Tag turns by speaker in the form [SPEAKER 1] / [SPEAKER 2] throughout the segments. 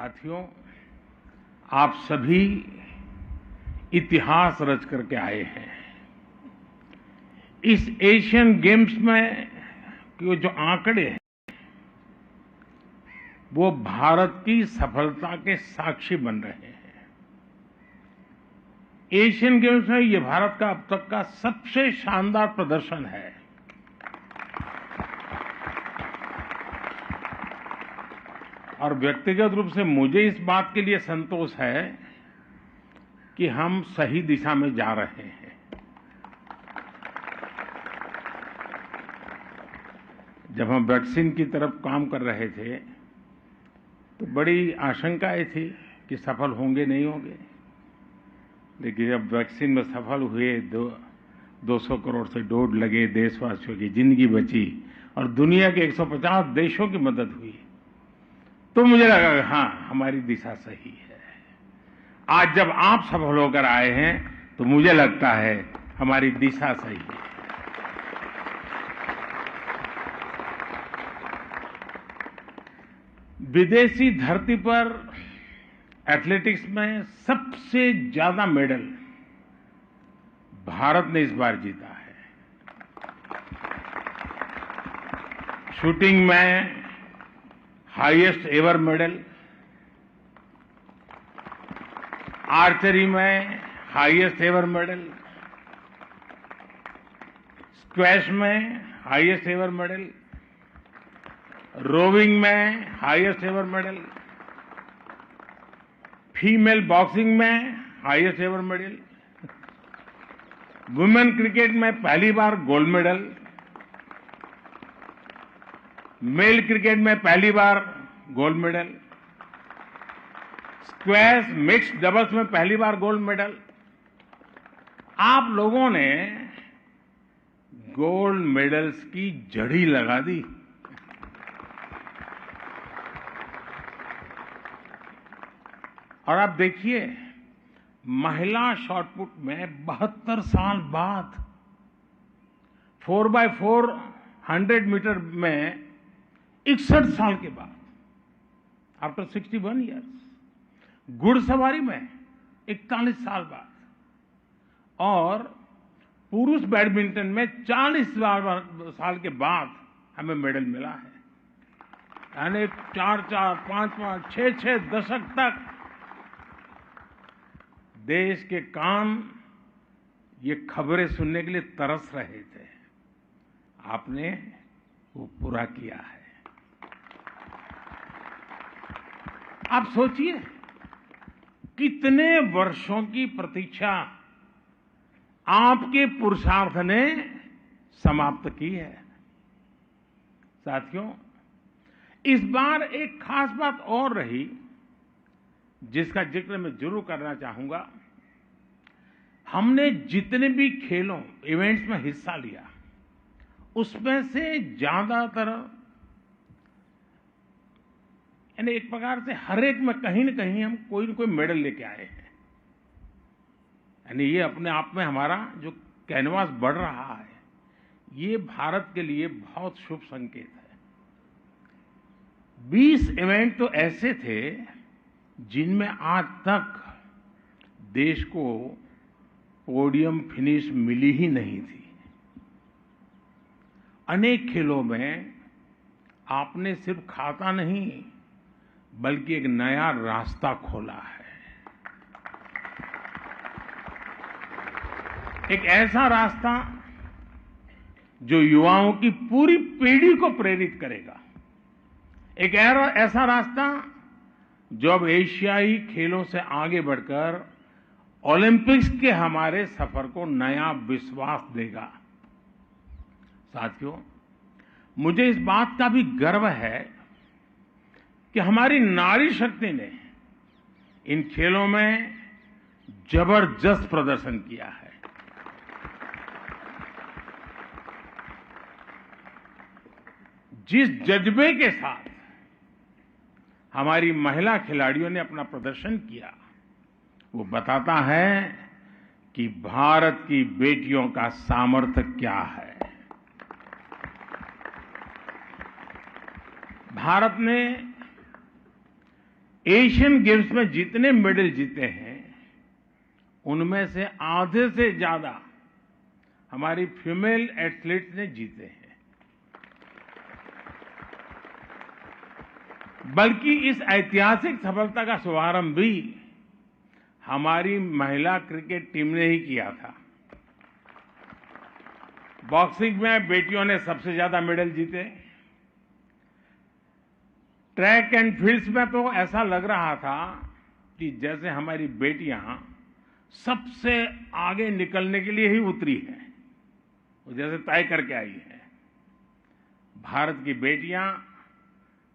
[SPEAKER 1] साथियों, आप सभी इतिहास रच करके आए हैं। इस एशियन गेम्स में जो आंकड़े हैं वो भारत की सफलता के साक्षी बन रहे हैं। एशियन गेम्स में ये भारत का अब तक का सबसे शानदार प्रदर्शन है। और व्यक्तिगत रूप से मुझे इस बात के लिए संतोष है कि हम सही दिशा में जा रहे हैं। जब हम वैक्सीन की तरफ काम कर रहे थे तो बड़ी आशंकाएं थी कि सफल होंगे नहीं होंगे, लेकिन जब वैक्सीन में सफल हुए 200 करोड़ से डोज लगे, देशवासियों की जिंदगी बची और दुनिया के 150 देशों की मदद हुई, तो मुझे लगा कि हाँ, हमारी दिशा सही है। आज जब आप सफल होकर आए हैं तो मुझे लगता है हमारी दिशा सही है। विदेशी धरती पर एथलेटिक्स में सबसे ज्यादा मेडल भारत ने इस बार जीता है। शूटिंग में हाईएस्ट एवर मेडल, आर्चरी में हाईएस्ट एवर मेडल, स्क्वैश में हाईएस्ट एवर मेडल, रोविंग में highest ever medal, female boxing में highest ever medal, women cricket में पहली बार गोल्ड मेडल, मेल क्रिकेट में पहली बार gold medal, squash mixed doubles में पहली बार गोल्ड मेडल। आप लोगों ने गोल्ड मेडल्स की जड़ी लगा दी। और आप देखिए, महिला शॉटपुट में 72 साल बाद 4x4 100 मीटर में 61 साल के बाद, आफ्टर 61 ईयर्स, घुड़सवारी में 41 साल बाद, और पुरुष बैडमिंटन में 40 साल के बाद हमें मेडल मिला है। यानी 4-4, 5-5, 6-6 दशक तक देश के कान ये खबरें सुनने के लिए तरस रहे थे। आपने वो पूरा किया है। आप सोचिए, कितने वर्षों की प्रतीक्षा आपके पुरुषार्थ ने समाप्त की है। साथियों, इस बार एक खास बात और रही जिसका जिक्र मैं जरूर करना चाहूंगा। हमने जितने भी खेलों, इवेंट्स में हिस्सा लिया, उसमें से ज्यादातर, यानी एक प्रकार से हर एक में कहीं न कहीं हम कोई न कोई मेडल लेके आए हैं। यानी ये अपने आप में हमारा जो कैनवास बढ़ रहा है, ये भारत के लिए बहुत शुभ संकेत है। 20 इवेंट तो ऐसे थे जिनमें आज तक देश को पोडियम फिनिश मिली ही नहीं थी। अनेक खेलों में आपने सिर्फ खाता नहीं बल्कि एक नया रास्ता खोला है। एक ऐसा रास्ता जो युवाओं की पूरी पीढ़ी को प्रेरित करेगा। एक ऐसा रास्ता जो अब एशियाई खेलों से आगे बढ़कर ओलंपिक्स के हमारे सफर को नया विश्वास देगा। साथियों, मुझे इस बात का भी गर्व है कि हमारी नारी शक्ति ने इन खेलों में जबरदस्त प्रदर्शन किया है। जिस जज्बे के साथ हमारी महिला खिलाड़ियों ने अपना प्रदर्शन किया, वो बताता है कि भारत की बेटियों का सामर्थ्य क्या है। भारत ने एशियन गेम्स में जितने मेडल जीते हैं उनमें से आधे से ज्यादा हमारी फीमेल एथलीट्स ने जीते हैं। बल्कि इस ऐतिहासिक सफलता का शुभारंभ भी हमारी महिला क्रिकेट टीम ने ही किया था। बॉक्सिंग में बेटियों ने सबसे ज्यादा मेडल जीते। ट्रैक एंड फील्ड्स में तो ऐसा लग रहा था कि जैसे हमारी बेटियां सबसे आगे निकलने के लिए ही उतरी हैं, वो जैसे तय करके आई है। भारत की बेटियां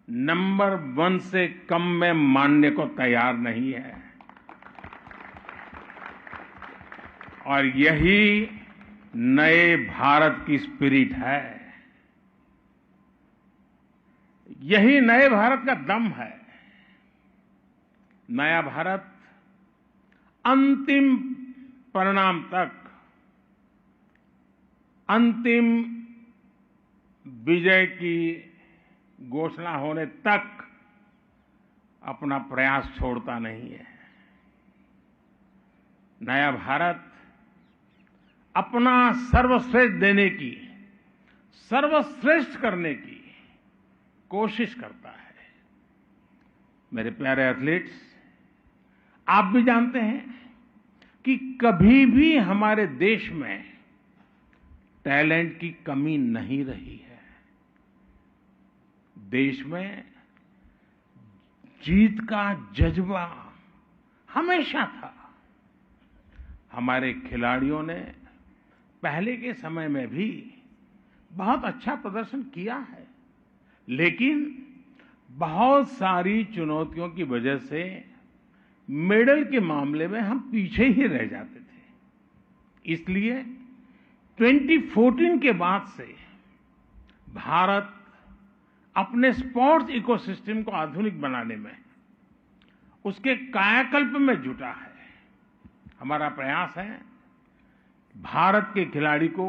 [SPEAKER 1] नंबर 1 से कम में मानने को तैयार नहीं है और यही नए भारत की स्पिरिट है, यही नए भारत का दम है। नया भारत अंतिम परिणाम तक, अंतिम विजय की घोषणा होने तक अपना प्रयास छोड़ता नहीं है। नया भारत अपना सर्वश्रेष्ठ देने की, सर्वश्रेष्ठ करने की कोशिश करता है। मेरे प्यारे एथलीट्स, आप भी जानते हैं कि कभी भी हमारे देश में टैलेंट की कमी नहीं रही है। देश में जीत का जज्बा हमेशा था। हमारे खिलाड़ियों ने पहले के समय में भी बहुत अच्छा प्रदर्शन किया है, लेकिन बहुत सारी चुनौतियों की वजह से मेडल के मामले में हम पीछे ही रह जाते थे। इसलिए 2014 के बाद से भारत अपने स्पोर्ट्स इकोसिस्टम को आधुनिक बनाने में, उसके कायाकल्प में जुटा है। हमारा प्रयास है भारत के खिलाड़ी को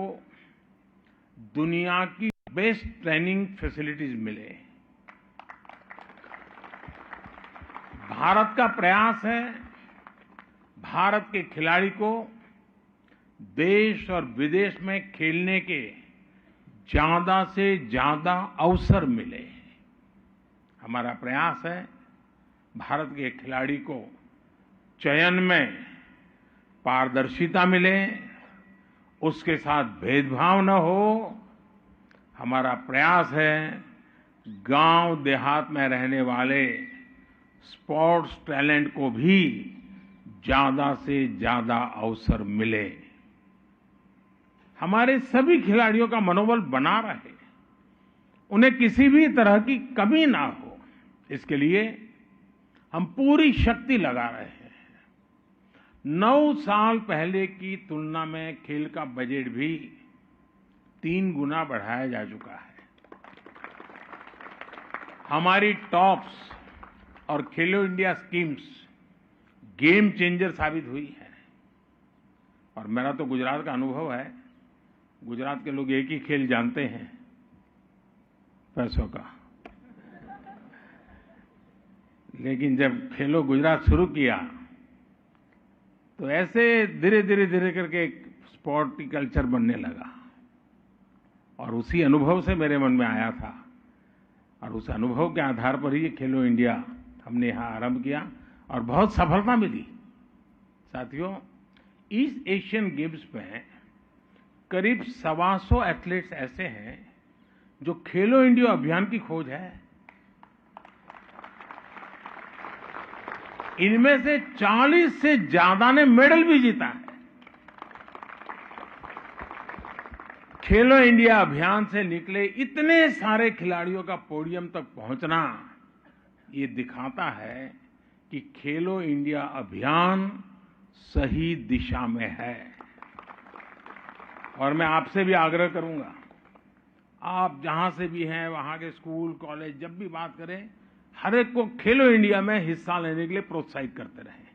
[SPEAKER 1] दुनिया की बेस्ट ट्रेनिंग फैसिलिटीज मिले। भारत का प्रयास है भारत के खिलाड़ी को देश और विदेश में खेलने के ज्यादा से ज्यादा अवसर मिले। हमारा प्रयास है भारत के खिलाड़ी को चयन में पारदर्शिता मिले, उसके साथ भेदभाव न हो। हमारा प्रयास है गांव देहात में रहने वाले स्पोर्ट्स टैलेंट को भी ज्यादा से ज्यादा अवसर मिले। हमारे सभी खिलाड़ियों का मनोबल बना रहे, उन्हें किसी भी तरह की कमी ना हो, इसके लिए हम पूरी शक्ति लगा रहे हैं। 9 साल पहले की तुलना में खेल का बजट भी 3 गुना बढ़ाया जा चुका है। हमारी टॉप्स और खेलो इंडिया स्कीम्स गेम चेंजर साबित हुई है। और मेरा तो गुजरात का अनुभव है, गुजरात के लोग एक ही खेल जानते हैं, पैसों का। लेकिन जब खेलो गुजरात शुरू किया तो ऐसे धीरे धीरे करके एक स्पोर्ट कल्चर बनने लगा और उसी अनुभव से मेरे मन में आया था और उस अनुभव के आधार पर ही खेलो इंडिया हमने यहां आरंभ किया और बहुत सफलता मिली। साथियों, इस एशियन गेम्स में करीब 125 एथलीट्स ऐसे हैं जो खेलो इंडिया अभियान की खोज है। इनमें से 40 से ज्यादा ने मेडल भी जीता है। खेलो इंडिया अभियान से निकले इतने सारे खिलाड़ियों का पोडियम तक पहुंचना ये दिखाता है कि खेलो इंडिया अभियान सही दिशा में है। और मैं आपसे भी आग्रह करूंगा, आप जहां से भी हैं, वहां के स्कूल कॉलेज जब भी बात करें, हर एक को खेलो इंडिया में हिस्सा लेने के लिए प्रोत्साहित करते रहें।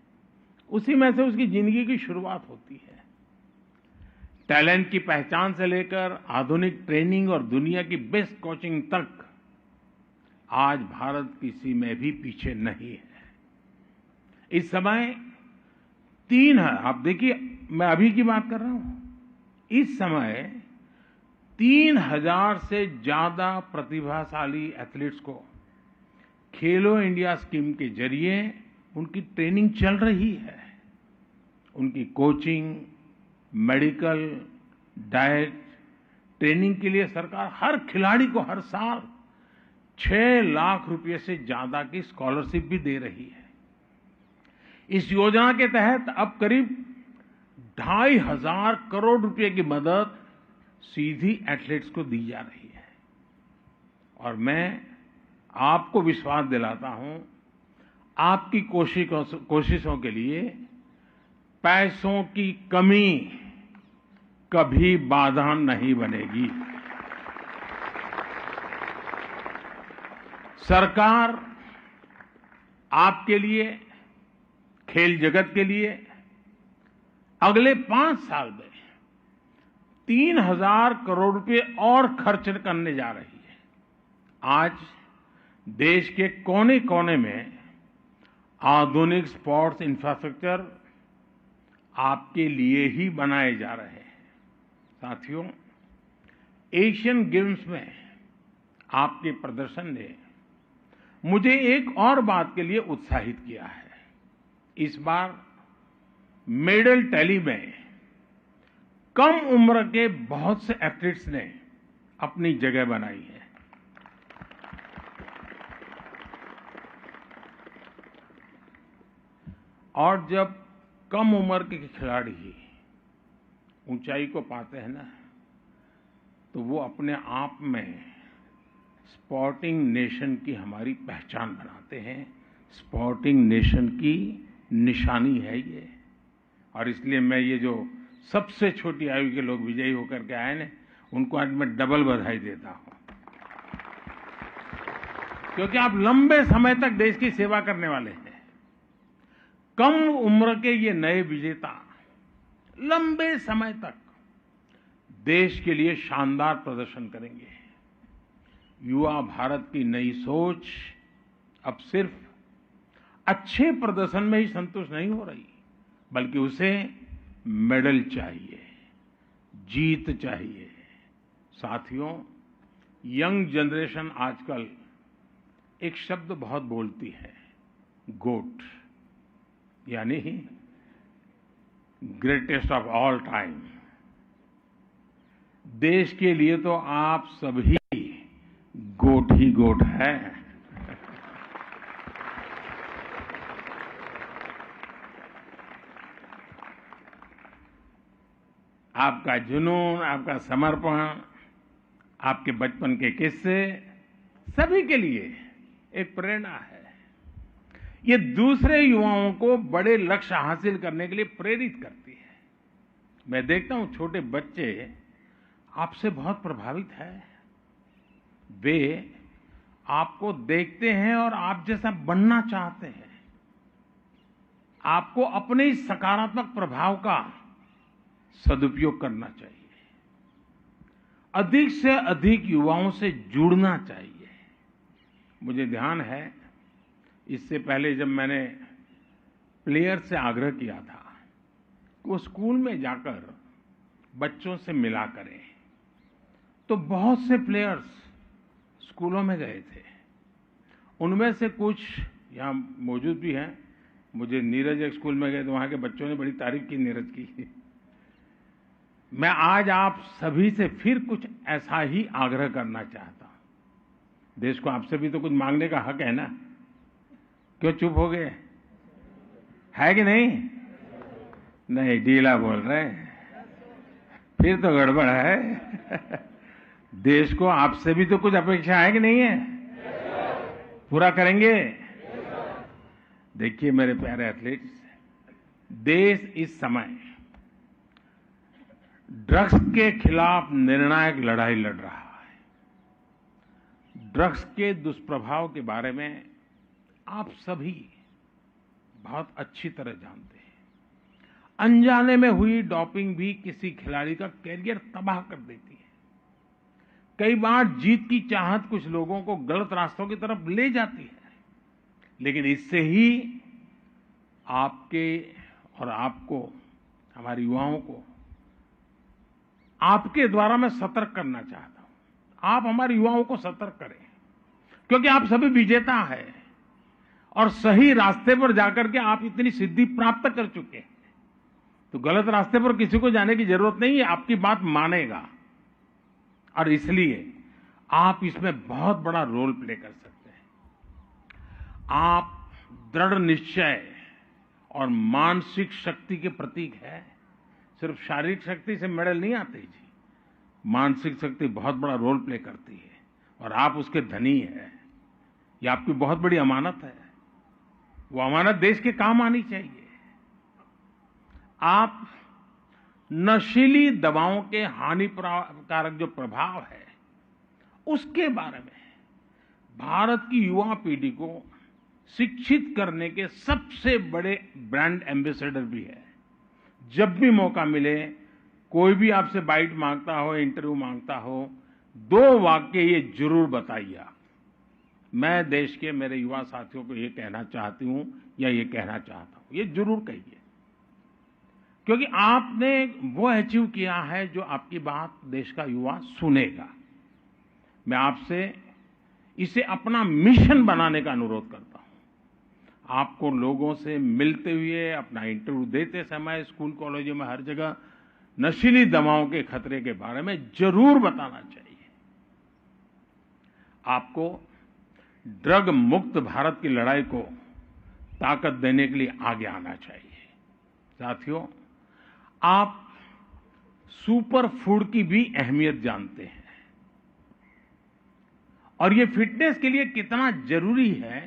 [SPEAKER 1] उसी में से उसकी जिंदगी की शुरुआत होती है। टैलेंट की पहचान से लेकर आधुनिक ट्रेनिंग और दुनिया की बेस्ट कोचिंग तक आज भारत किसी में भी पीछे नहीं है। इस समय 3 है, आप देखिए मैं अभी की बात कर रहा हूं, इस समय 3000 से ज्यादा प्रतिभाशाली एथलीट्स को खेलो इंडिया स्कीम के जरिए उनकी ट्रेनिंग चल रही है। उनकी कोचिंग, मेडिकल, डाइट, ट्रेनिंग के लिए सरकार हर खिलाड़ी को हर साल 6 लाख रुपए से ज्यादा की स्कॉलरशिप भी दे रही है। इस योजना के तहत अब करीब 2500 करोड़ रुपए की मदद सीधी एथलीट्स को दी जा रही है। और मैं आपको विश्वास दिलाता हूं, आपकी कोशिशों के लिए पैसों की कमी कभी बाधा नहीं बनेगी। सरकार आपके लिए, खेल जगत के लिए अगले 5 साल में 3000 करोड़ रुपए और खर्च करने जा रही है। आज देश के कोने कोने में आधुनिक स्पोर्ट्स इंफ्रास्ट्रक्चर आपके लिए ही बनाए जा रहे हैं। साथियों, एशियन गेम्स में आपके प्रदर्शन ने मुझे एक और बात के लिए उत्साहित किया है। इस बार मेडल टैली में कम उम्र के बहुत से एथलीट्स ने अपनी जगह बनाई है। और जब कम उम्र के खिलाड़ी ऊंचाई को पाते हैं ना, तो वो अपने आप में स्पोर्टिंग नेशन की हमारी पहचान बनाते हैं। स्पोर्टिंग नेशन की निशानी है ये। और इसलिए मैं ये जो सबसे छोटी आयु के लोग विजयी होकर के आए ना, उनको आज मैं डबल बधाई देता हूं, क्योंकि आप लंबे समय तक देश की सेवा करने वाले हैं। कम उम्र के ये नए विजेता लंबे समय तक देश के लिए शानदार प्रदर्शन करेंगे। युवा भारत की नई सोच अब सिर्फ अच्छे प्रदर्शन में ही संतुष्ट नहीं हो रही, बल्कि उसे मेडल चाहिए, जीत चाहिए। साथियों, यंग जनरेशन आजकल एक शब्द बहुत बोलती है, गोट, यानी ग्रेटेस्ट ऑफ ऑल टाइम। देश के लिए तो आप सभी गोट ही गोट है। आपका जुनून, आपका समर्पण, आपके बचपन के किस्से सभी के लिए एक प्रेरणा है। ये दूसरे युवाओं को बड़े लक्ष्य हासिल करने के लिए प्रेरित करती है। मैं देखता हूं छोटे बच्चे आपसे बहुत प्रभावित हैं। वे आपको देखते हैं और आप जैसा बनना चाहते हैं। आपको अपने इस सकारात्मक प्रभाव का सदुपयोग करना चाहिए। अधिक से अधिक युवाओं से जुड़ना चाहिए। मुझे ध्यान है, इससे पहले जब मैंने प्लेयर से आग्रह किया था कि वो स्कूल में जाकर बच्चों से मिला करें, तो बहुत से प्लेयर्स स्कूलों में गए थे। उनमें से कुछ यहाँ मौजूद भी हैं। मुझे नीरज एक स्कूल में गए तो वहाँ के बच्चों ने बड़ी तारीफ की नीरज की। मैं आज आप सभी से फिर कुछ ऐसा ही आग्रह करना चाहता हूं। देश को आपसे भी तो कुछ मांगने का हक है ना, क्यों चुप हो गए? है कि नहीं? नहीं, ढीला बोल रहे हैं, फिर तो गड़बड़ है। देश को आपसे भी तो कुछ अपेक्षा है कि नहीं है? पूरा करेंगे? देखिए मेरे प्यारे एथलीट्स, देश इस समय ड्रग्स के खिलाफ निर्णायक लड़ाई लड़ रहा है। ड्रग्स के दुष्प्रभाव के बारे में आप सभी बहुत अच्छी तरह जानते हैं। अनजाने में हुई डोपिंग भी किसी खिलाड़ी का कैरियर तबाह कर देती है। कई बार जीत की चाहत कुछ लोगों को गलत रास्तों की तरफ ले जाती है, लेकिन इससे ही आपके और आपको, हमारे युवाओं को आपके द्वारा मैं सतर्क करना चाहता हूं। आप हमारे युवाओं को सतर्क करें, क्योंकि आप सभी विजेता हैं और सही रास्ते पर जाकर के आप इतनी सिद्धि प्राप्त कर चुके हैं, तो गलत रास्ते पर किसी को जाने की जरूरत नहीं है, आपकी बात मानेगा। और इसलिए आप इसमें बहुत बड़ा रोल प्ले कर सकते हैं। आप दृढ़ निश्चय और मानसिक शक्ति के प्रतीक है। सिर्फ शारीरिक शक्ति से मेडल नहीं आते जी, मानसिक शक्ति बहुत बड़ा रोल प्ले करती है और आप उसके धनी हैं। ये आपकी बहुत बड़ी अमानत है, वो अमानत देश के काम आनी चाहिए। आप नशीली दवाओं के हानिकारक जो प्रभाव है उसके बारे में भारत की युवा पीढ़ी को शिक्षित करने के सबसे बड़े ब्रांड एम्बेसडर भी है। जब भी मौका मिले, कोई भी आपसे बाइट मांगता हो, इंटरव्यू मांगता हो, 2 वाक्य ये जरूर बताइए आप, मैं देश के मेरे युवा साथियों को ये कहना चाहती हूं या ये कहना चाहता हूं, ये जरूर कहिए, क्योंकि आपने वो अचीव किया है जो आपकी बात देश का युवा सुनेगा। मैं आपसे इसे अपना मिशन बनाने का अनुरोध करता हूं। आपको लोगों से मिलते हुए, अपना इंटरव्यू देते समय, स्कूल कॉलेजों में हर जगह नशीली दवाओं के खतरे के बारे में जरूर बताना चाहिए। आपको ड्रग मुक्त भारत की लड़ाई को ताकत देने के लिए आगे आना चाहिए। साथियों, आप सुपर फूड की भी अहमियत जानते हैं और ये फिटनेस के लिए कितना जरूरी है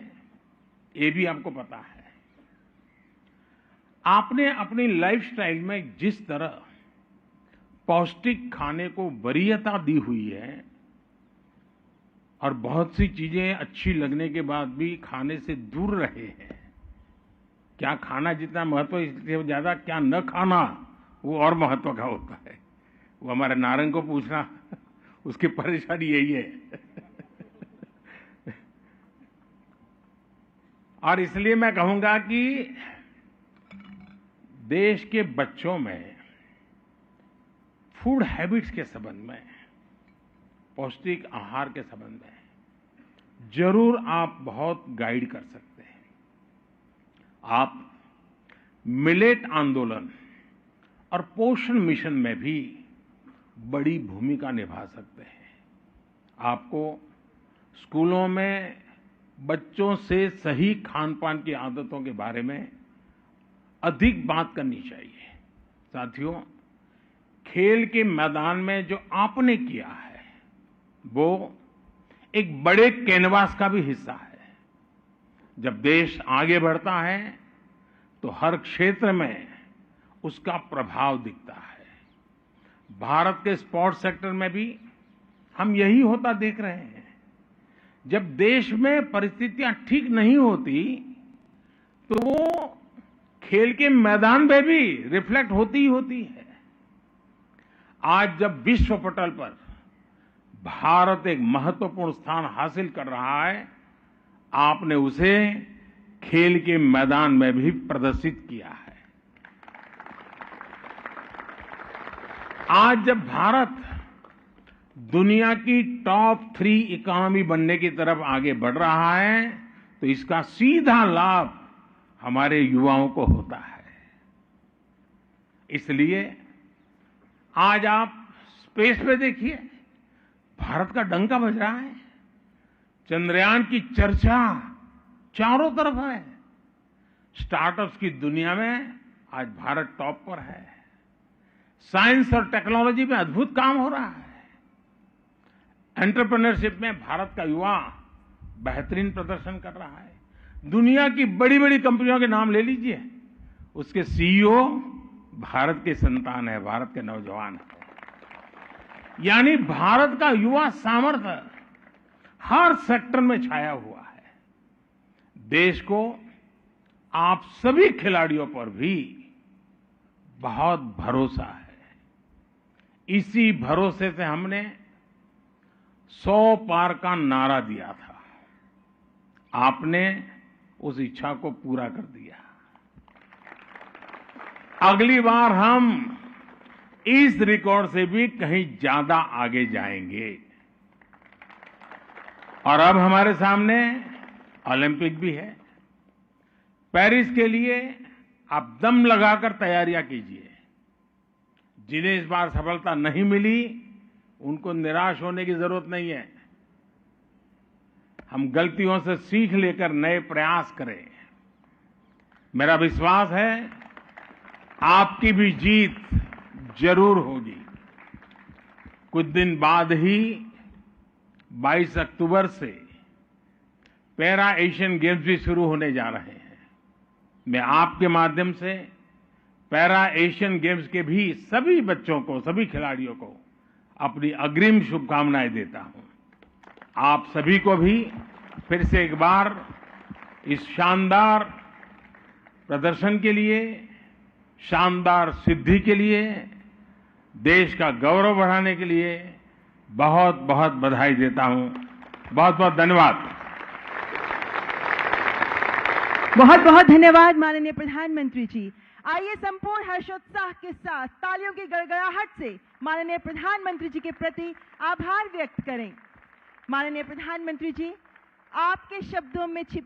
[SPEAKER 1] ये भी आपको पता है। आपने अपनी लाइफस्टाइल में जिस तरह पौष्टिक खाने को वरीयता दी हुई है और बहुत सी चीजें अच्छी लगने के बाद भी खाने से दूर रहे हैं, क्या खाना जितना महत्व, इससे ज्यादा क्या न खाना वो और महत्व का होता है। वो हमारे नारंग को पूछना, उसकी परेशानी यही है। और इसलिए मैं कहूंगा कि देश के बच्चों में फूड हैबिट्स के संबंध में, पौष्टिक आहार के संबंध में जरूर आप बहुत गाइड कर सकते हैं। आप मिलेट आंदोलन और पोषण मिशन में भी बड़ी भूमिका निभा सकते हैं। आपको स्कूलों में बच्चों से सही खान-पान की आदतों के बारे में अधिक बात करनी चाहिए। साथियों, खेल के मैदान में जो आपने किया है वो एक बड़े कैनवास का भी हिस्सा है। जब देश आगे बढ़ता है तो हर क्षेत्र में उसका प्रभाव दिखता है। भारत के स्पोर्ट्स सेक्टर में भी हम यही होता देख रहे हैं। जब देश में परिस्थितियां ठीक नहीं होती तो वो खेल के मैदान में भी रिफ्लेक्ट होती ही होती है। आज जब विश्व पटल पर भारत एक महत्वपूर्ण स्थान हासिल कर रहा है, आपने उसे खेल के मैदान में भी प्रदर्शित किया है। आज जब भारत दुनिया की टॉप 3 इकोनॉमी बनने की तरफ आगे बढ़ रहा है तो इसका सीधा लाभ हमारे युवाओं को होता है। इसलिए आज आप स्पेस पे देखिए, भारत का डंका बज रहा है। चंद्रयान की चर्चा चारों तरफ है। स्टार्टअप्स की दुनिया में आज भारत टॉप पर है। साइंस और टेक्नोलॉजी में अद्भुत काम हो रहा है। एंटरप्रेन्योरशिप में भारत का युवा बेहतरीन प्रदर्शन कर रहा है। दुनिया की बड़ी बड़ी कंपनियों के नाम ले लीजिए, उसके सीईओ भारत के संतान है, भारत के नौजवान है। यानी भारत का युवा सामर्थ्य हर सेक्टर में छाया हुआ है। देश को आप सभी खिलाड़ियों पर भी बहुत भरोसा है। इसी भरोसे से हमने 100 पार का नारा दिया था। आपने उस इच्छा को पूरा कर दिया। अगली बार हम इस रिकॉर्ड से भी कहीं ज्यादा आगे जाएंगे। और अब हमारे सामने ओलंपिक भी है। पेरिस के लिए आप दम लगाकर तैयारियां कीजिए। जिन्हें इस बार सफलता नहीं मिली, उनको निराश होने की जरूरत नहीं है। हम गलतियों से सीख लेकर नए प्रयास करें। मेरा विश्वास है आपकी भी जीत जरूर होगी। कुछ दिन बाद ही 22 अक्टूबर से पैरा एशियन गेम्स भी शुरू होने जा रहे हैं। मैं आपके माध्यम से पैरा एशियन गेम्स के भी सभी बच्चों को, सभी खिलाड़ियों को अपनी अग्रिम शुभकामनाएं देता हूं। आप सभी को भी फिर से एक बार इस शानदार प्रदर्शन के लिए, शानदार सिद्धि के लिए, देश का गौरव बढ़ाने के लिए बहुत बहुत बधाई देता हूं। बहुत बहुत धन्यवाद।
[SPEAKER 2] बहुत बहुत धन्यवाद माननीय प्रधानमंत्री जी। आइए संपूर्ण हर्षोत्साह के साथ तालियों की गड़गड़ाहट से माननीय प्रधानमंत्री जी के प्रति आभार व्यक्त करें। माननीय प्रधानमंत्री जी, आपके शब्दों में छिपी